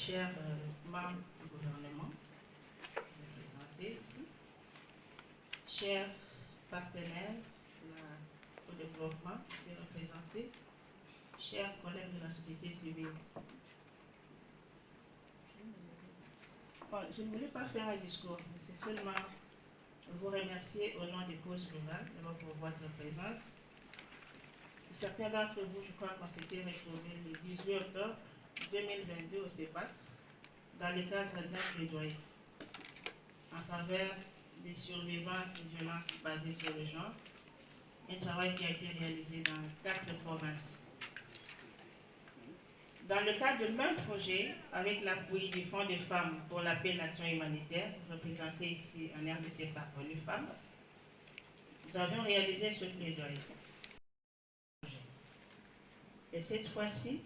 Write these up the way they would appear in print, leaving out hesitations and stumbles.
chers membres du gouvernement, représentés ici, chers partenaires au développement, ici représentés, chers collègues de la société civile. Bon, je ne voulais pas faire un discours, mais c'est seulement vous remercier au nom des causes rurales, d'abord pour votre présence. Certains d'entre vous, je crois qu'on s'était retrouvés le 18 octobre 2022 au CEPAS, dans le cadre d'un plaidoyer en faveur des survivants de violences basées sur le genre, un travail qui a été réalisé dans 4 provinces. Dans le cadre de même projet, avec l'appui du Fonds des femmes pour la paix et l'action humanitaire, représenté ici en RDC par ONU Femmes, nous avions réalisé ce plaidoyer. Et cette fois-ci,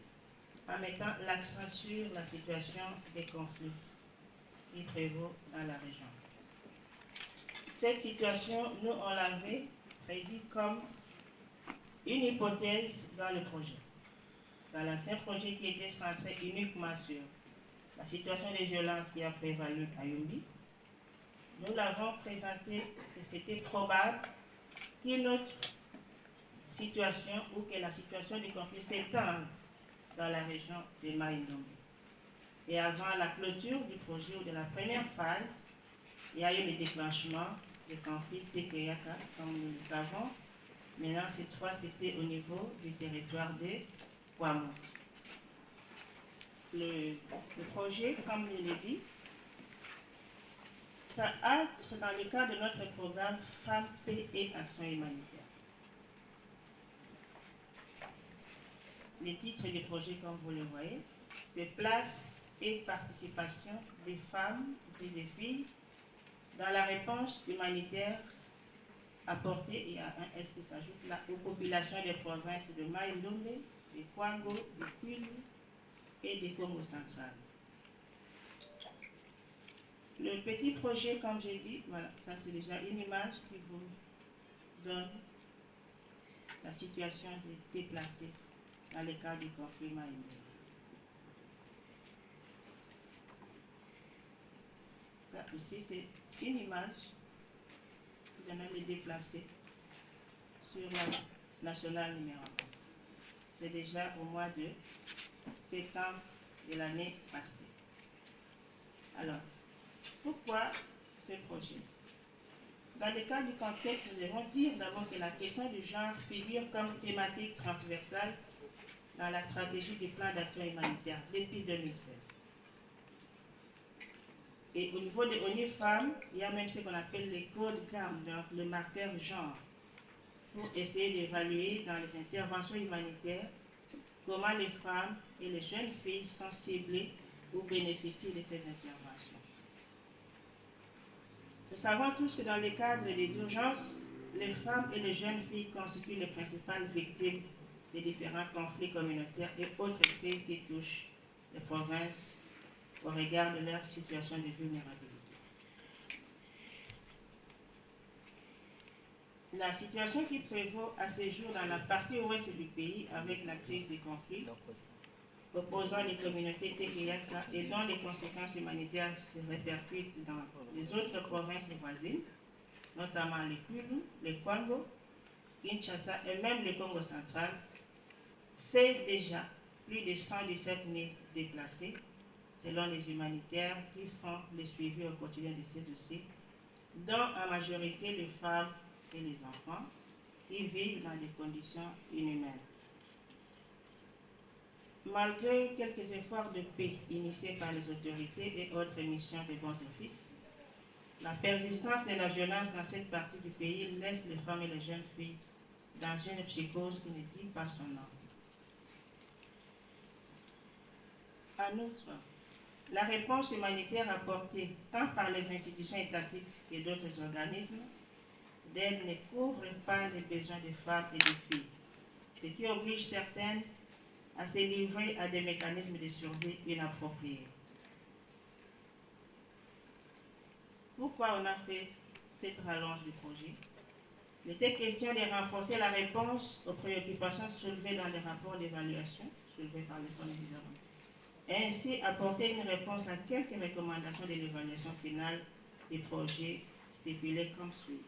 en mettant l'accent sur la situation des conflits qui prévaut dans la région. Cette situation, nous, on l'avait prédit comme une hypothèse dans le projet. Dans l'ancien projet qui était centré uniquement sur la situation des violences qui a prévalu à Yumbi, nous l'avons présenté que c'était probable qu'une autre situation ou que la situation du conflit s'étende dans la région de Mai-Ndombe. Et avant la clôture du projet ou de la première phase, il y a eu le déclenchement du conflit Tekeyaka, comme nous le savons. Maintenant, cette fois, c'était au niveau du territoire de Kwamut. Le projet, comme je l'ai dit, ça entre dans le cadre de notre programme Femmes, Paix et Action humanitaire. Le titre du projet, comme vous le voyez, c'est Place et participation des femmes et des filles dans la réponse humanitaire apportée, et à un S qui s'ajoute là, aux populations des provinces de Mai-Ndombe, de Kwango, de Kwilu et du Congo central. Le petit projet, comme j'ai dit, voilà, ça c'est déjà une image qui vous donne la situation des déplacés dans le cadre du conflit Mai-Ndombe. Ça aussi, c'est une image qui donne les déplacés sur la nationale numéro 1. C'est déjà au mois de septembre de l'année passée. Alors, pourquoi ce projet? Dans le cadre du contexte, nous devons dire d'abord que la question du genre figure comme thématique transversale dans la stratégie du plan d'action humanitaire depuis 2016. Et au niveau de ONU Femmes, il y a même ce qu'on appelle les codes GAM, donc le marqueur genre, pour essayer d'évaluer dans les interventions humanitaires comment les femmes et les jeunes filles sont ciblées ou bénéficient de ces interventions. Nous savons tous que dans le cadre des urgences, les femmes et les jeunes filles constituent les principales victimes des différents conflits communautaires et autres crises qui touchent les provinces au regard de leur situation de vulnérabilité. La situation qui prévaut à ce jour dans la partie ouest du pays avec la crise des conflits opposant les communautés Tekeyaka et dont les conséquences humanitaires se répercutent dans les autres provinces voisines, notamment les Kwilu, les Kwango, Kinshasa et même le Congo central, fait déjà plus de 117 000 déplacés, selon les humanitaires qui font le suivi au quotidien de ces dossiers, dont en majorité les femmes et les enfants qui vivent dans des conditions inhumaines. Malgré quelques efforts de paix initiés par les autorités et autres missions de bons offices, la persistance de la violence dans cette partie du pays laisse les femmes et les jeunes filles dans une psychose qui ne dit pas son nom. En outre, la réponse humanitaire apportée tant par les institutions étatiques que d'autres organismes d'aide ne couvre pas les besoins des femmes et des filles, ce qui oblige certaines à se livrer à des mécanismes de survie inappropriés. Pourquoi on a fait cette rallonge du projet? Il était question de renforcer la réponse aux préoccupations soulevées dans les rapports d'évaluation soulevés par les fonds du gouvernement. et ainsi apporter une réponse à quelques recommandations de l'évaluation finale des projets stipulés comme suit.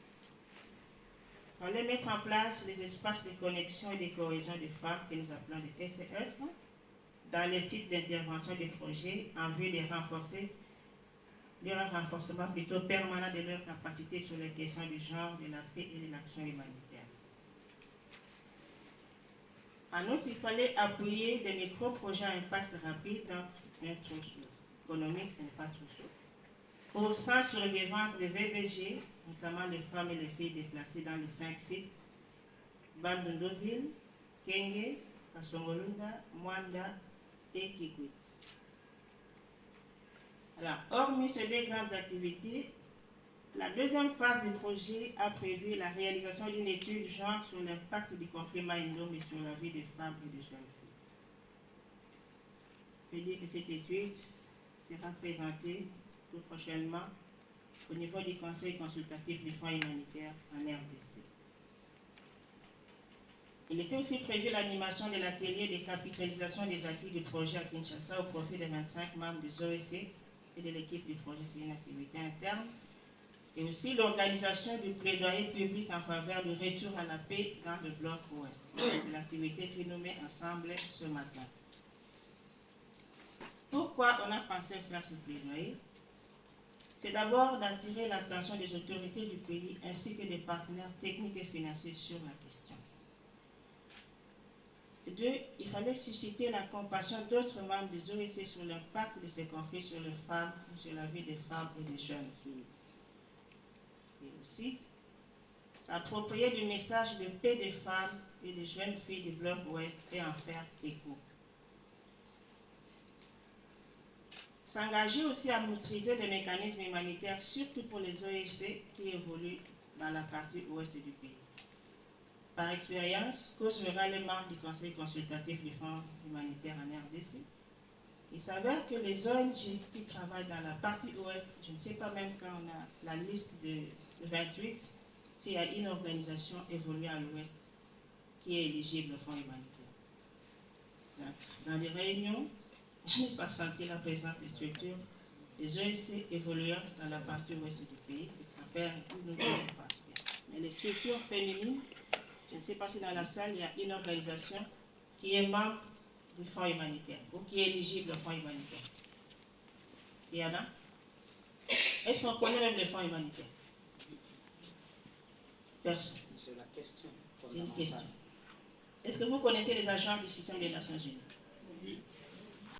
Il fallait mettre en place les espaces de connexion et de cohésion des femmes que nous appelons les TCF dans les sites d'intervention des projets en vue de renforcer leur renforcement plutôt permanent de leur capacité sur les questions du genre, de la paix et de l'action humanitaire. En outre, il fallait appuyer des micro-projets à impact rapide dans un trousseau. Économique, ce n'est pas trousseau. Pour 100 survivantes de VBG, notamment les femmes et les filles déplacées dans les 5 sites, Bandundoville, Kenge, Kasongolunda, Mwanda et Kikwit. Alors, hormis ces deux grandes activités, la deuxième phase du projet a prévu la réalisation d'une étude genre sur l'impact du conflit Maïndombe et sur la vie des femmes et des jeunes filles. Je peux dire que cette étude sera présentée tout prochainement au niveau du Conseil consultatif du Fonds humanitaire en RDC. Il était aussi prévu l'animation de l'atelier de capitalisation des acquis du projet à Kinshasa au profit des 25 membres des OEC et de l'équipe du projet sur une activité interne, et aussi l'organisation du plaidoyer public en faveur du retour à la paix dans le bloc ouest. C'est l'activité qui nous met ensemble ce matin. Pourquoi on a pensé faire ce plaidoyer? C'est d'abord d'attirer l'attention des autorités du pays ainsi que des partenaires techniques et financiers sur la question. Deux, il fallait susciter la compassion d'autres membres des OEC sur l'impact de ces conflits sur les femmes, sur la vie des femmes et des jeunes filles. Et aussi, s'approprier du message de paix des femmes et des jeunes filles du bloc ouest et en faire écho. S'engager aussi à maîtriser les mécanismes humanitaires, surtout pour les OEC qui évoluent dans la partie ouest du pays. Par expérience, causera les membres du Conseil consultatif du Fonds humanitaire en RDC. Il s'avère que les ONG qui travaillent dans la partie ouest, je ne sais pas même quand on a la liste de 28, s'il y a une organisation évoluée à l'ouest qui est éligible au Fonds humanitaire. Donc, dans les réunions, je n'ai pas senti la présence des structures des OEC évoluant dans la partie ouest du pays, nous ne passe bien. Mais les structures féminines, je ne sais pas si dans la salle, il y a une organisation qui est membre du Fonds humanitaire ou qui est éligible au Fonds humanitaire. Il y en a? Est-ce qu'on connaît même les fonds humanitaires? Personne. C'est la question. C'est une question. Est-ce que vous connaissez les agents du système des Nations Unies? Oui.